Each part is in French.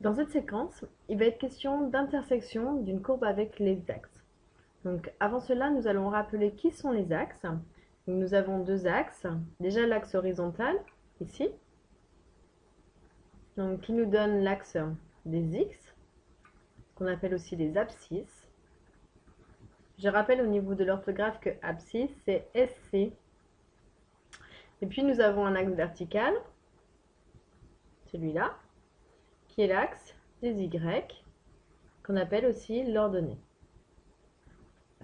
Dans cette séquence, il va être question d'intersection d'une courbe avec les axes. Donc avant cela, nous allons rappeler qui sont les axes. Donc, nous avons deux axes. Déjà l'axe horizontal, ici, donc, qui nous donne l'axe des x, qu'on appelle aussi les abscisses. Je rappelle au niveau de l'orthographe que abscisse, c'est SC. Et puis nous avons un axe vertical, celui-là, qui est l'axe des y, qu'on appelle aussi l'ordonnée.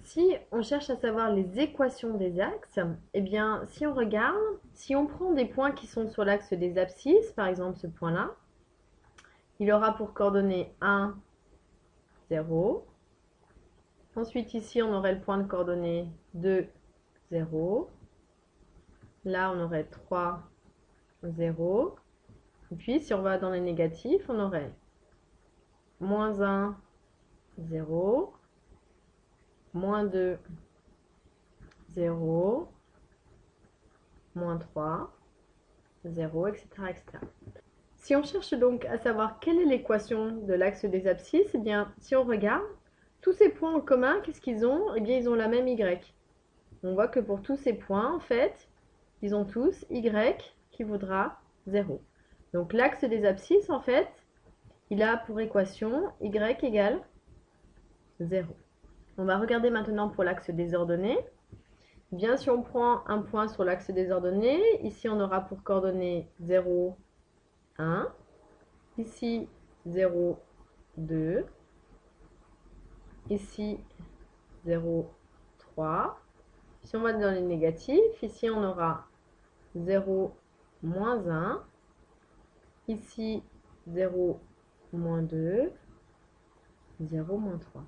Si on cherche à savoir les équations des axes, eh bien, si on regarde, si on prend des points qui sont sur l'axe des abscisses, par exemple ce point-là, il aura pour coordonnées 1, 0. Ensuite, ici, on aurait le point de coordonnées 2, 0. Là, on aurait 3, 0. Et puis, si on va dans les négatifs, on aurait moins 1, 0, moins 2, 0, moins 3, 0, etc., etc. Si on cherche donc à savoir quelle est l'équation de l'axe des abscisses, eh bien, si on regarde, tous ces points en commun, qu'est-ce qu'ils ont? Eh bien, ils ont la même y. On voit que pour tous ces points, en fait, ils ont tous y qui vaudra 0. Donc l'axe des abscisses, en fait, il a pour équation y égale 0. On va regarder maintenant pour l'axe des ordonnées. Bien, si on prend un point sur l'axe des ordonnées, ici on aura pour coordonnées 0, 1. Ici 0, 2. Ici 0, 3. Si on va dans les négatifs, ici on aura 0, moins 1. Ici 0, moins 2. 0, moins 3.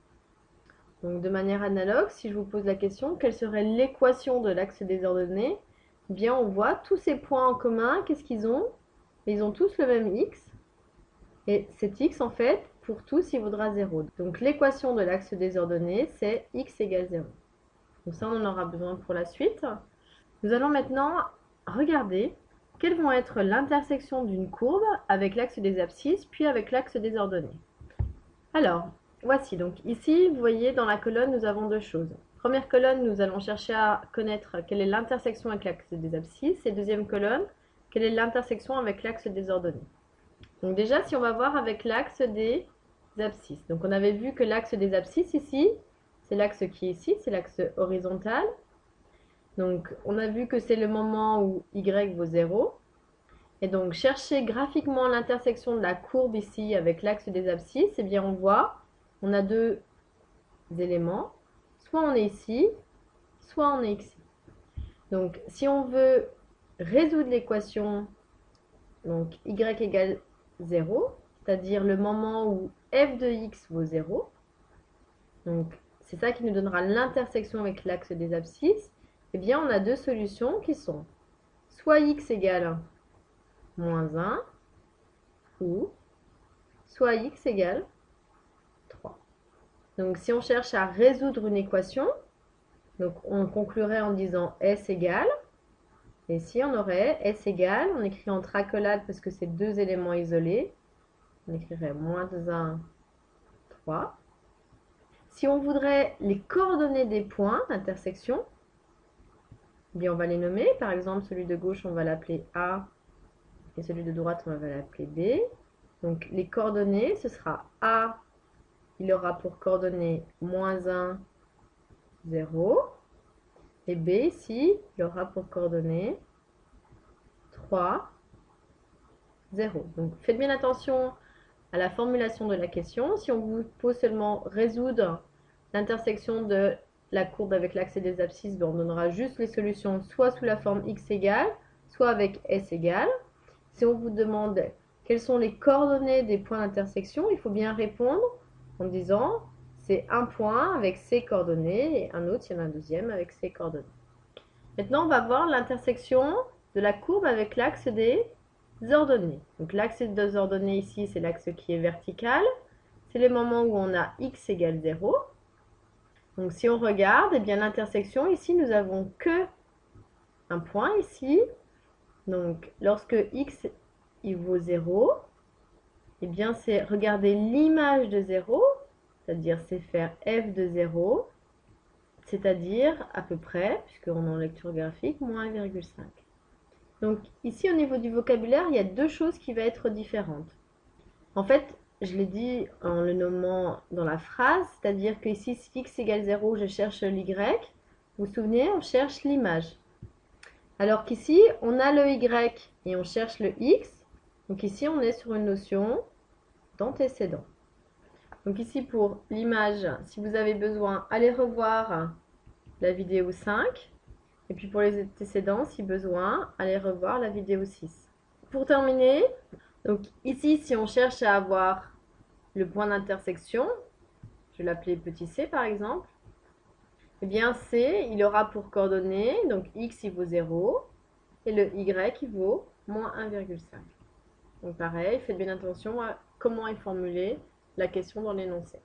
Donc de manière analogue, si je vous pose la question, quelle serait l'équation de l'axe des ordonnées? Bien, on voit tous ces points en commun, qu'est-ce qu'ils ont? Ils ont tous le même x. Et cet x, en fait, pour tous, il vaudra 0. Donc l'équation de l'axe des ordonnées, c'est x égale 0. Donc ça, on en aura besoin pour la suite. Nous allons maintenant regarder quelles vont être l'intersection d'une courbe avec l'axe des abscisses, puis avec l'axe des ordonnées. Alors, voici. Donc ici, vous voyez, dans la colonne, nous avons deux choses. Première colonne, nous allons chercher à connaître quelle est l'intersection avec l'axe des abscisses. Et deuxième colonne, quelle est l'intersection avec l'axe des ordonnées. Donc déjà, si on va voir avec l'axe des abscisses. Donc on avait vu que l'axe des abscisses ici, c'est l'axe qui est ici, c'est l'axe horizontal. Donc on a vu que c'est le moment où y vaut 0. Et donc chercher graphiquement l'intersection de la courbe ici avec l'axe des abscisses, eh bien on voit, on a deux éléments. Soit on est ici, soit on est ici. Donc si on veut résoudre l'équation, donc y égale 0, c'est-à-dire le moment où f de x vaut 0. Donc, c'est ça qui nous donnera l'intersection avec l'axe des abscisses. Eh bien, on a deux solutions qui sont soit x égale moins 1 ou soit x égale 3. Donc, si on cherche à résoudre une équation, donc on conclurait en disant s égale. Et ici, on aurait s égale, on écrit entre accolades parce que c'est deux éléments isolés. On écrirait moins 1, 3. Si on voudrait les coordonnées des points d'intersection, eh bien on va les nommer. Par exemple, celui de gauche, on va l'appeler A et celui de droite, on va l'appeler B. Donc les coordonnées, ce sera A, il aura pour coordonnées moins 1, 0. Et B ici, il aura pour coordonnées 3, 0. Donc faites bien attention à la formulation de la question. Si on vous pose seulement résoudre l'intersection de la courbe avec l'axe des abscisses, on donnera juste les solutions soit sous la forme x égale, soit avec s égale. Si on vous demande quelles sont les coordonnées des points d'intersection, il faut bien répondre en disant c'est un point avec ses coordonnées et un autre, il y en a un deuxième avec ses coordonnées. Maintenant, on va voir l'intersection de la courbe avec l'axe des ordonnées. Donc l'axe des ordonnées ici, c'est l'axe qui est vertical. C'est le moment où on a x égale 0. Donc si on regarde, eh bien l'intersection ici, nous avons que un point ici. Donc lorsque x il vaut 0, Eh bien, c'est regarder l'image de 0, c'est-à-dire c'est faire f de 0, c'est-à-dire à peu près, puisqu'on est en lecture graphique, moins 1,5. Donc ici, au niveau du vocabulaire, il y a deux choses qui vont être différentes. En fait, je l'ai dit en le nommant dans la phrase, c'est-à-dire que ici, si x égale 0, je cherche l'y. Vous vous souvenez, on cherche l'image. Alors qu'ici, on a le y et on cherche le x. Donc ici, on est sur une notion d'antécédent. Donc ici, pour l'image, si vous avez besoin, allez revoir la vidéo 5. Et puis pour les antécédents, si besoin, allez revoir la vidéo 6. Pour terminer, donc ici, si on cherche à avoir le point d'intersection, je vais l'appeler petit c par exemple, eh bien c, il aura pour coordonnées, donc x il vaut 0, et le y il vaut moins 1,5. Donc pareil, faites bien attention à comment est formulée la question dans l'énoncé.